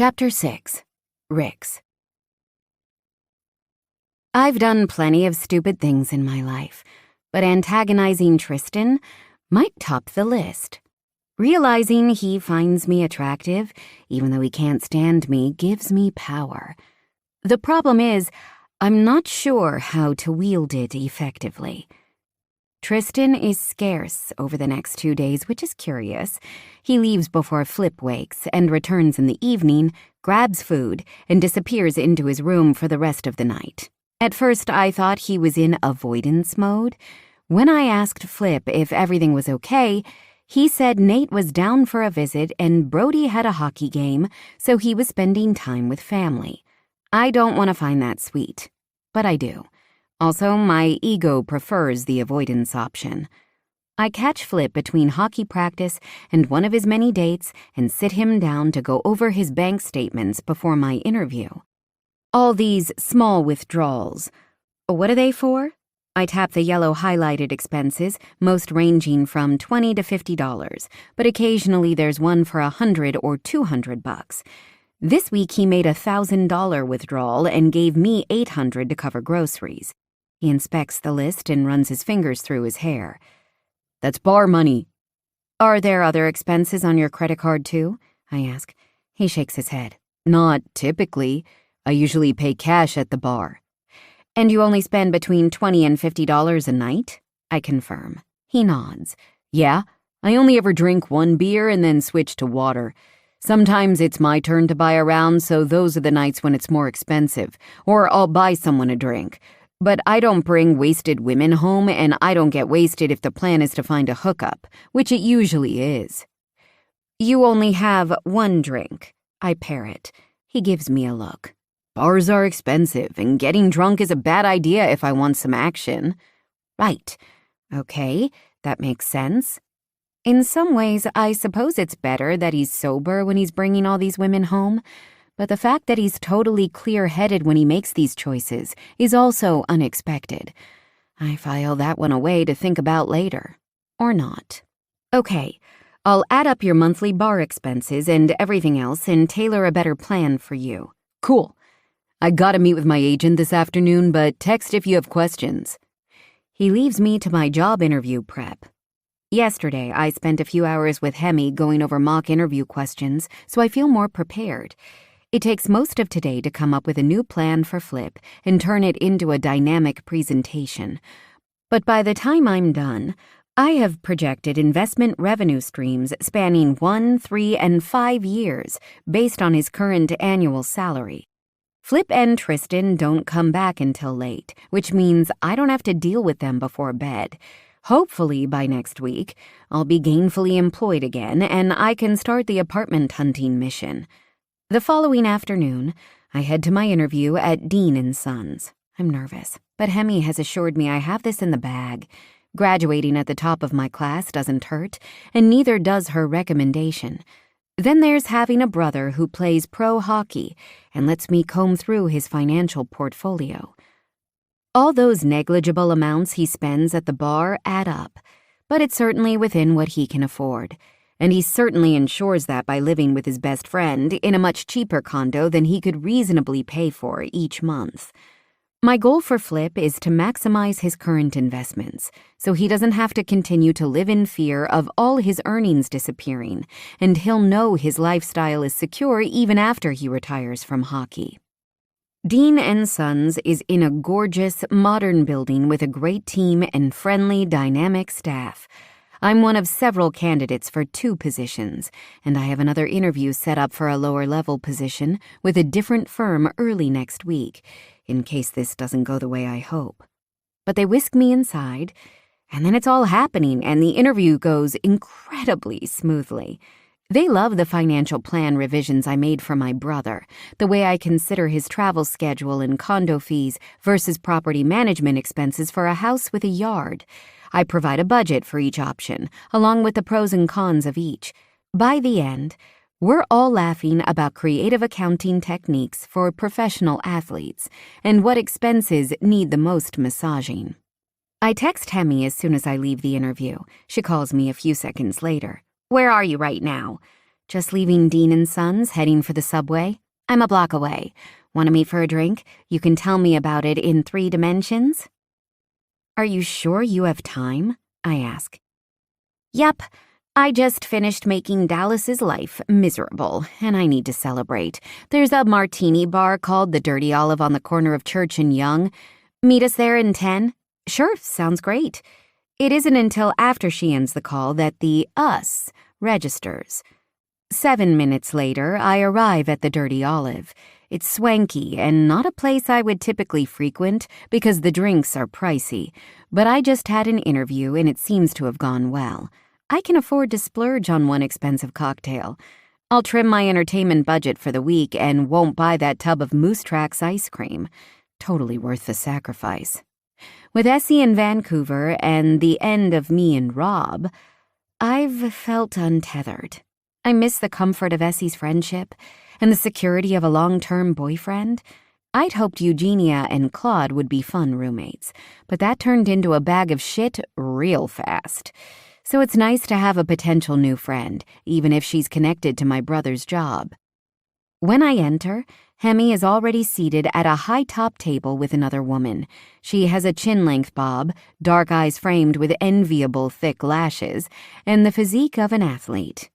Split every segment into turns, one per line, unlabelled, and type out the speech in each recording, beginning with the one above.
Chapter 6. Ricks. I've done plenty of stupid things in my life, but antagonizing Tristan might top the list. Realizing he finds me attractive, even though he can't stand me, gives me power. The problem is, I'm not sure how to wield it effectively. Tristan is scarce over the next 2 days, which is curious. He leaves before Flip wakes and returns in the evening, grabs food, and disappears into his room for the rest of the night. At first, I thought he was in avoidance mode. When I asked Flip if everything was okay, he said Nate was down for a visit and Brody had a hockey game, so he was spending time with family. I don't want to find that sweet, but I do. Also, my ego prefers the avoidance option. I catch Flip between hockey practice and one of his many dates and sit him down to go over his bank statements before my interview. All these small withdrawals. What are they for? I tap the yellow highlighted expenses, most ranging from $20 to $50, but occasionally there's one for $100 or $200. This week he made a $1,000 withdrawal and gave me $800 to cover groceries. He inspects the list and runs his fingers through his hair. That's bar money. Are there other expenses on your credit card too? I ask. He shakes his head. Not typically. I usually pay cash at the bar. And you only spend between $20 and $50 a night? I confirm. He nods. Yeah, I only ever drink one beer and then switch to water. Sometimes it's my turn to buy a round, so those are the nights when it's more expensive. Or I'll buy someone a drink. But I don't bring wasted women home, and I don't get wasted if the plan is to find a hookup, which it usually is. You only have one drink, I parrot. He gives me a look. Bars are expensive, and getting drunk is a bad idea if I want some action. Right. Okay, that makes sense. In some ways, I suppose it's better that he's sober when he's bringing all these women home. But the fact that he's totally clear-headed when he makes these choices is also unexpected. I file that one away to think about later. Or not. Okay, I'll add up your monthly bar expenses and everything else and tailor a better plan for you. Cool. I gotta meet with my agent this afternoon, but text if you have questions. He leaves me to my job interview prep. Yesterday, I spent a few hours with Hemi going over mock interview questions, so I feel more prepared. It takes most of today to come up with a new plan for Flip and turn it into a dynamic presentation. But by the time I'm done, I have projected investment revenue streams spanning 1, 3, and 5 years based on his current annual salary. Flip and Tristan don't come back until late, which means I don't have to deal with them before bed. Hopefully, by next week, I'll be gainfully employed again and I can start the apartment hunting mission. The following afternoon, I head to my interview at Dean & Sons. I'm nervous, but Hemi has assured me I have this in the bag. Graduating at the top of my class doesn't hurt, and neither does her recommendation. Then there's having a brother who plays pro hockey and lets me comb through his financial portfolio. All those negligible amounts he spends at the bar add up, but it's certainly within what he can afford. And he certainly ensures that by living with his best friend in a much cheaper condo than he could reasonably pay for each month. My goal for Flip is to maximize his current investments, so he doesn't have to continue to live in fear of all his earnings disappearing, and he'll know his lifestyle is secure even after he retires from hockey. Dean & Sons is in a gorgeous, modern building with a great team and friendly, dynamic staff. I'm one of several candidates for 2 positions, and I have another interview set up for a lower-level position with a different firm early next week, in case this doesn't go the way I hope. But they whisk me inside, and then it's all happening, and the interview goes incredibly smoothly. They love the financial plan revisions I made for my brother, the way I consider his travel schedule and condo fees versus property management expenses for a house with a yard. I provide a budget for each option, along with the pros and cons of each. By the end, we're all laughing about creative accounting techniques for professional athletes and what expenses need the most massaging. I text Hemi as soon as I leave the interview. She calls me a few seconds later. Where are you right now? Just leaving Dean and Sons, heading for the subway. I'm a block away. Want to meet for a drink? You can tell me about it in 3 dimensions? Are you sure you have time? I ask. Yep. I just finished making Dallas's life miserable, and I need to celebrate. There's a martini bar called the Dirty Olive on the corner of Church and Young. Meet us there in 10? Sure, sounds great. It isn't until after she ends the call that the us registers. 7 minutes later, I arrive at the Dirty Olive. It's swanky and not a place I would typically frequent because the drinks are pricey, but I just had an interview and it seems to have gone well. I can afford to splurge on one expensive cocktail. I'll trim my entertainment budget for the week and won't buy that tub of Moose Tracks ice cream. Totally worth the sacrifice. With Essie in Vancouver and the end of me and Rob, I've felt untethered. I miss the comfort of Essie's friendship and the security of a long-term boyfriend. I'd hoped Eugenia and Claude would be fun roommates, but that turned into a bag of shit real fast. So it's nice to have a potential new friend, even if she's connected to my brother's job. When I enter, Hemi is already seated at a high-top table with another woman. She has a chin-length bob, dark eyes framed with enviable thick lashes, and the physique of an athlete.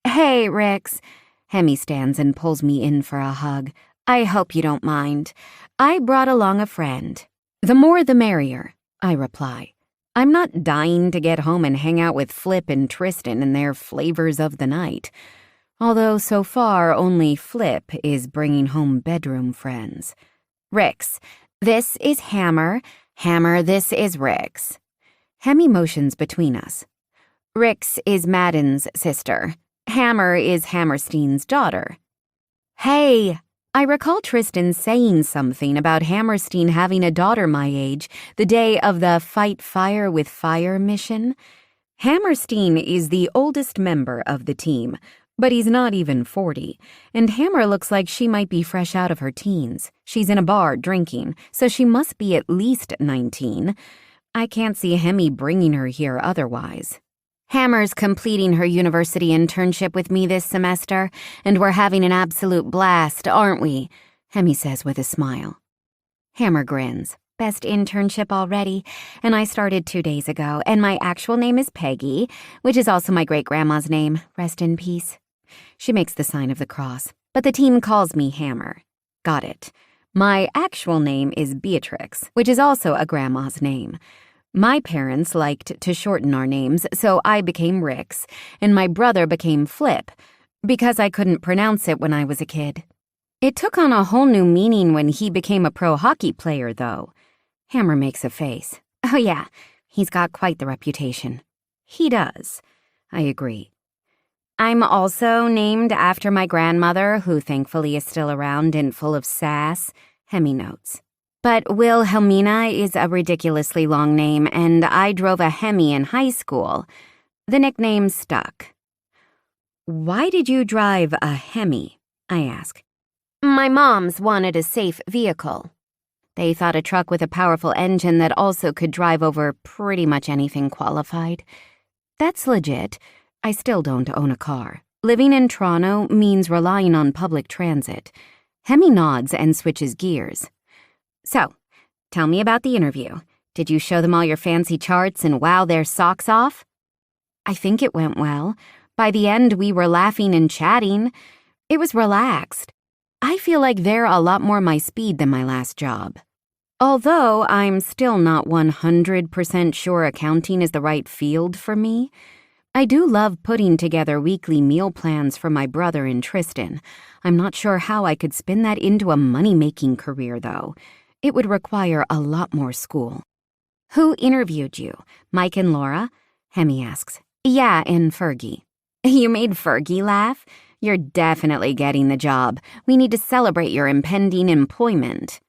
Hey, Rix. Hemi stands and pulls me in for a hug. I hope you don't mind. I brought along a friend. The more the merrier, I reply. I'm not dying to get home and hang out with Flip and Tristan and their flavors of the night. Although so far only Flip is bringing home bedroom friends. Rix, this is Hammer. Hammer, this is Rix. Hemi motions between us. Rix is Madden's sister. Hammer is Hammerstein's daughter. Hey! I recall Tristan saying something about Hammerstein having a daughter my age the day of the Fight Fire with Fire mission. Hammerstein is the oldest member of the team, but he's not even 40, and Hammer looks like she might be fresh out of her teens. She's in a bar drinking, so she must be at least 19. I can't see Hemi bringing her here otherwise. Hammer's completing her university internship with me this semester, and we're having an absolute blast, aren't we? Hemi says with a smile. Hammer grins. Best internship already, and I started 2 days ago, and my actual name is Peggy, which is also my great-grandma's name. Rest in peace. She makes the sign of the cross, but the team calls me Hammer. Got it. My actual name is Beatrix, which is also a grandma's name. My parents liked to shorten our names, so I became Rix, and my brother became Flip, because I couldn't pronounce it when I was a kid. It took on a whole new meaning when he became a pro hockey player, though. Hammer makes a face. Oh yeah, he's got quite the reputation. He does. I agree. I'm also named after my grandmother, who thankfully is still around and full of sass, Hemi notes. But Wilhelmina is a ridiculously long name, and I drove a Hemi in high school. The nickname stuck. Why did you drive a Hemi? I ask. My mom's wanted a safe vehicle. They thought a truck with a powerful engine that also could drive over pretty much anything qualified. That's legit. I still don't own a car. Living in Toronto means relying on public transit. Hemi nods and switches gears. So, tell me about the interview. Did you show them all your fancy charts and wow their socks off? I think it went well. By the end, we were laughing and chatting. It was relaxed. I feel like they're a lot more my speed than my last job. Although I'm still not 100% sure accounting is the right field for me, I do love putting together weekly meal plans for my brother and Tristan. I'm not sure how I could spin that into a money-making career, though. It would require a lot more school. Who interviewed you? Mike and Laura? Hemi asks. Yeah, and Fergie. You made Fergie laugh? You're definitely getting the job. We need to celebrate your impending employment.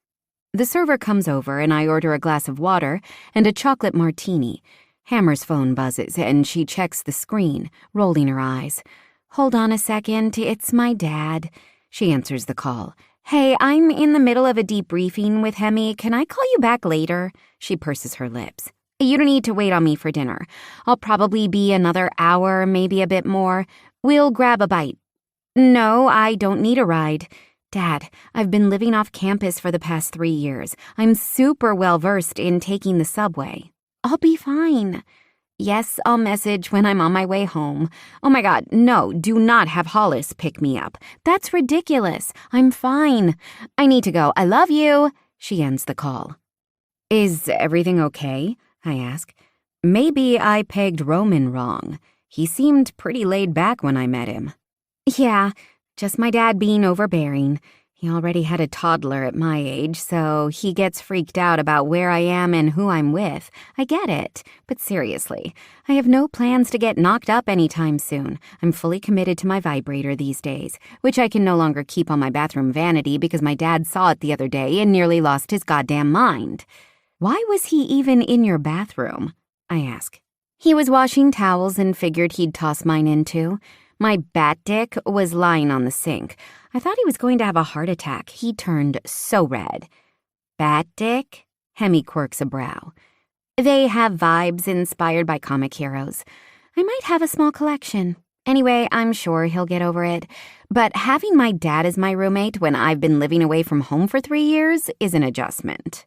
The server comes over and I order a glass of water and a chocolate martini. Hammer's phone buzzes and she checks the screen, rolling her eyes. Hold on a second, it's my dad. She answers the call. Hey, I'm in the middle of a debriefing with Hemi. Can I call you back later? She purses her lips. You don't need to wait on me for dinner. I'll probably be another hour, maybe a bit more. We'll grab a bite. No, I don't need a ride. Dad, I've been living off campus for the past 3 years. I'm super well-versed in taking the subway. I'll be fine. Yes, I'll message when I'm on my way home. Oh my God, no, do not have Hollis pick me up. That's ridiculous. I'm fine. I need to go. I love you. She ends the call. Is everything okay? I ask. Maybe I pegged Roman wrong. He seemed pretty laid back when I met him. Yeah, just my dad being overbearing. He already had a toddler at my age, so he gets freaked out about where I am and who I'm with. I get it, but seriously, I have no plans to get knocked up anytime soon. I'm fully committed to my vibrator these days, which I can no longer keep on my bathroom vanity because my dad saw it the other day and nearly lost his goddamn mind. Why was he even in your bathroom? I ask. He was washing towels and figured he'd toss mine in too. My bat dick was lying on the sink. I thought he was going to have a heart attack. He turned so red. Bat dick? Hemi quirks a brow. They have vibes inspired by comic heroes. I might have a small collection. Anyway, I'm sure he'll get over it. But having my dad as my roommate when I've been living away from home for 3 years is an adjustment.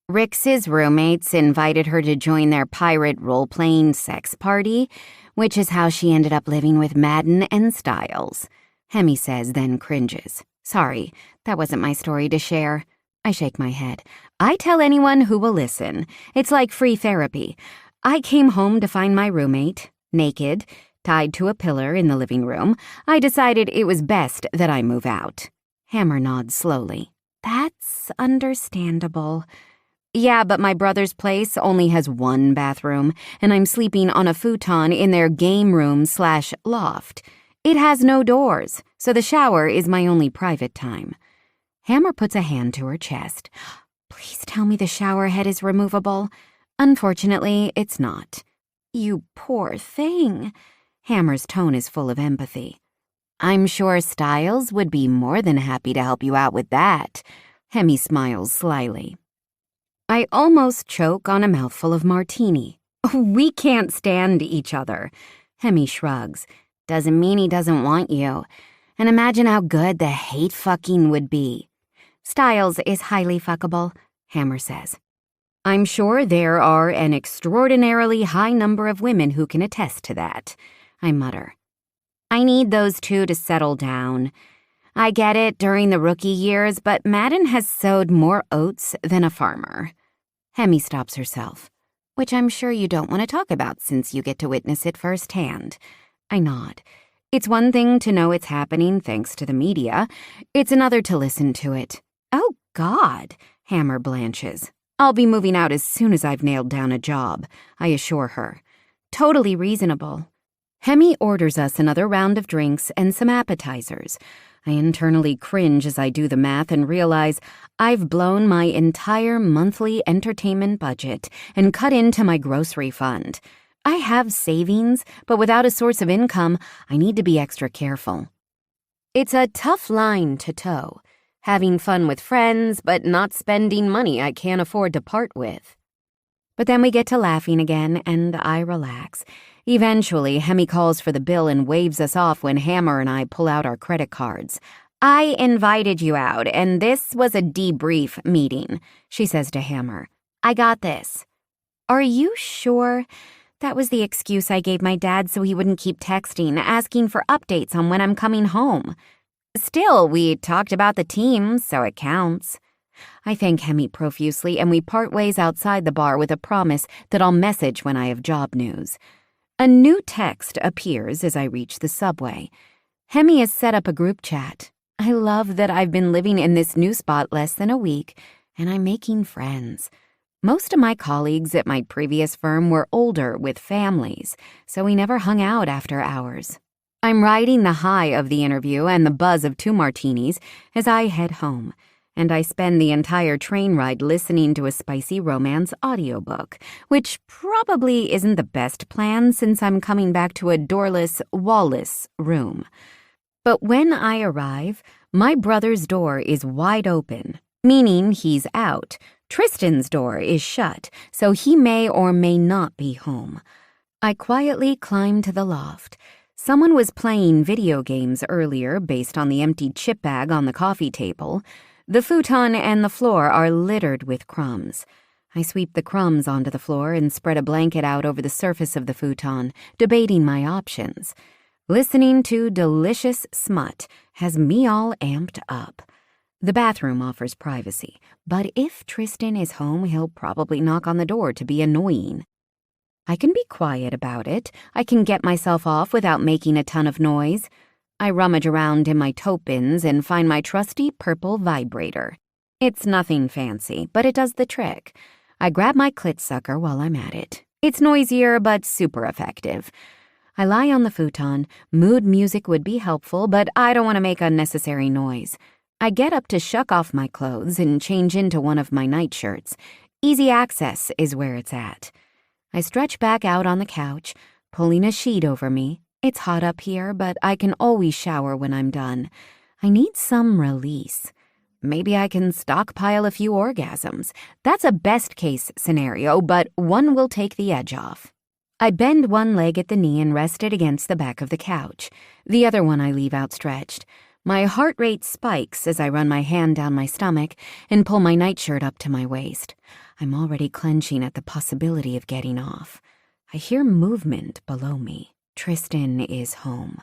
Rix's roommates invited her to join their pirate role-playing sex party, which is how she ended up living with Madden and Styles. Hemi says, then cringes. Sorry, that wasn't my story to share. I shake my head. I tell anyone who will listen. It's like free therapy. I came home to find my roommate, naked, tied to a pillar in the living room. I decided it was best that I move out. Hammer nods slowly. That's understandable. Yeah, but my brother's place only has 1 bathroom, and I'm sleeping on a futon in their game room/loft. It has no doors, so the shower is my only private time. Hammer puts a hand to her chest. Please tell me the shower head is removable. Unfortunately, it's not. You poor thing. Hammer's tone is full of empathy. I'm sure Styles would be more than happy to help you out with that. Hemi smiles slyly. I almost choke on a mouthful of martini. We can't stand each other. Hemi shrugs. Doesn't mean he doesn't want you. And imagine how good the hate fucking would be. Styles is highly fuckable, Hammer says. I'm sure there are an extraordinarily high number of women who can attest to that, I mutter. I need those 2 to settle down. I get it during the rookie years, but Madden has sowed more oats than a farmer. Hemi stops herself, which I'm sure you don't want to talk about since you get to witness it firsthand. I nod. It's one thing to know it's happening thanks to the media. It's another to listen to it. Oh, God, Hammer blanches. I'll be moving out as soon as I've nailed down a job, I assure her. Totally reasonable. Hemi orders us another round of drinks and some appetizers. I internally cringe as I do the math and realize I've blown my entire monthly entertainment budget and cut into my grocery fund. I have savings, but without a source of income, I need to be extra careful. It's a tough line to toe, having fun with friends, but not spending money I can't afford to part with. But then we get to laughing again, and I relax. Eventually, Hemi calls for the bill and waves us off when Hammer and I pull out our credit cards. I invited you out, and this was a debrief meeting, she says to Hammer. I got this. Are you sure? That was the excuse I gave my dad so he wouldn't keep texting, asking for updates on when I'm coming home. Still, we talked about the team, so it counts. I thank Hemi profusely, and we part ways outside the bar with a promise that I'll message when I have job news. A new text appears as I reach the subway. Hemi has set up a group chat. I love that I've been living in this new spot less than a week, and I'm making friends. Most of my colleagues at my previous firm were older with families, so we never hung out after hours. I'm riding the high of the interview and the buzz of 2 martinis as I head home, and I spend the entire train ride listening to a spicy romance audiobook, which probably isn't the best plan since I'm coming back to a doorless, wall-less room. But when I arrive, my brother's door is wide open, meaning he's out. Tristan's door is shut, so he may or may not be home. I quietly climb to the loft, Someone was playing video games earlier based on the empty chip bag on the coffee table. The futon and the floor are littered with crumbs. I sweep the crumbs onto the floor and spread a blanket out over the surface of the futon, debating my options. Listening to delicious smut has me all amped up. The bathroom offers privacy, but if Tristan is home, he'll probably knock on the door to be annoying. I can be quiet about it. I can get myself off without making a ton of noise. I rummage around in my tote bins and find my trusty purple vibrator. It's nothing fancy, but it does the trick. I grab my clit sucker while I'm at it. It's noisier, but super effective. I lie on the futon. Mood music would be helpful, but I don't want to make unnecessary noise. I get up to shuck off my clothes and change into one of my nightshirts. Easy access is where it's at. I stretch back out on the couch, pulling a sheet over me. It's hot up here, but I can always shower when I'm done. I need some release. Maybe I can stockpile a few orgasms. That's a best-case scenario, but one will take the edge off. I bend one leg at the knee and rest it against the back of the couch. The other one I leave outstretched. My heart rate spikes as I run my hand down my stomach and pull my nightshirt up to my waist. I'm already clenching at the possibility of getting off. I hear movement below me. Tristan is home.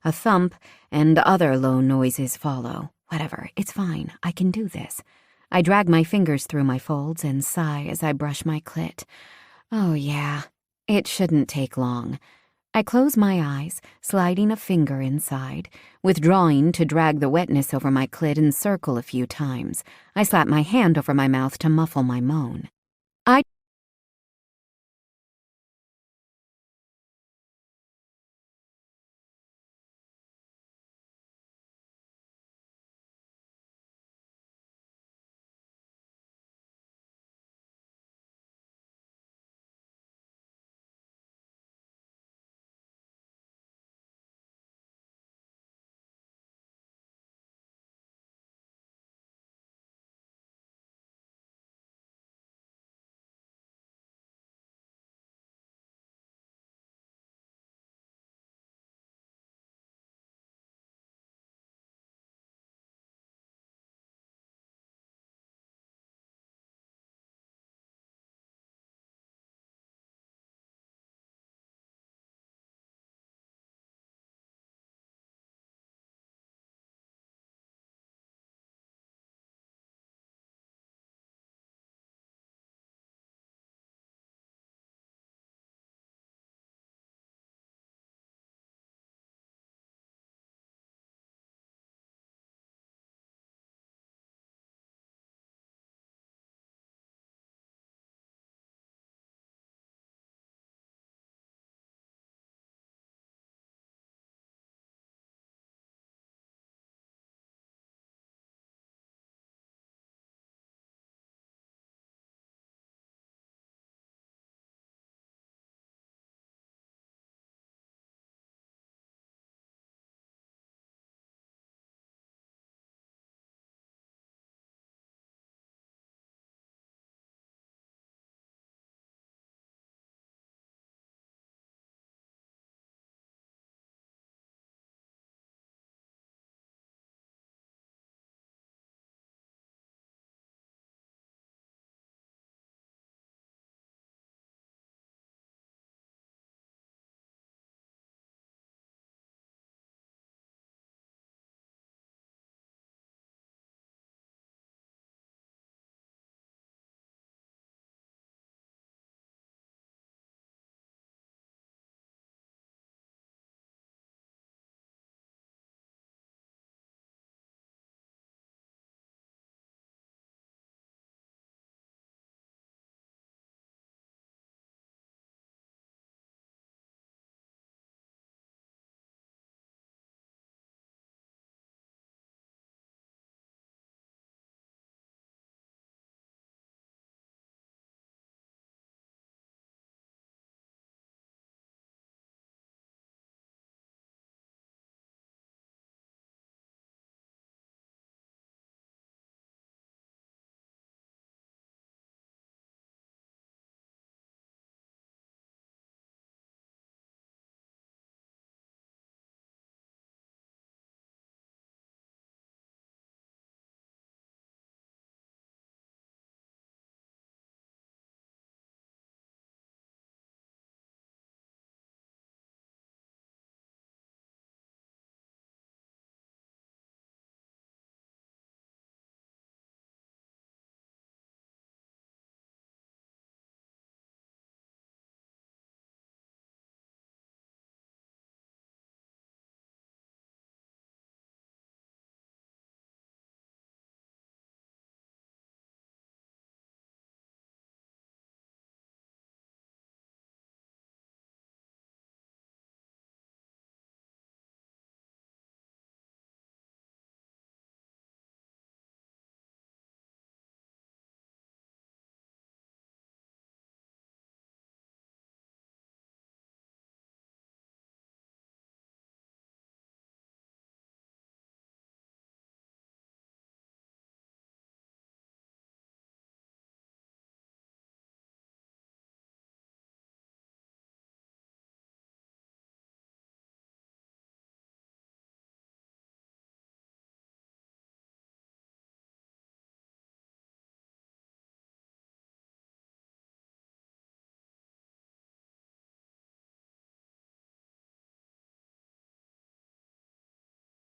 A thump and other low noises follow. Whatever, it's fine. I can do this. I drag my fingers through my folds and sigh as I brush my clit. Oh yeah, it shouldn't take long. I close my eyes, sliding a finger inside, withdrawing to drag the wetness over my clit and circle a few times. I slap my hand over my mouth to muffle my moan. I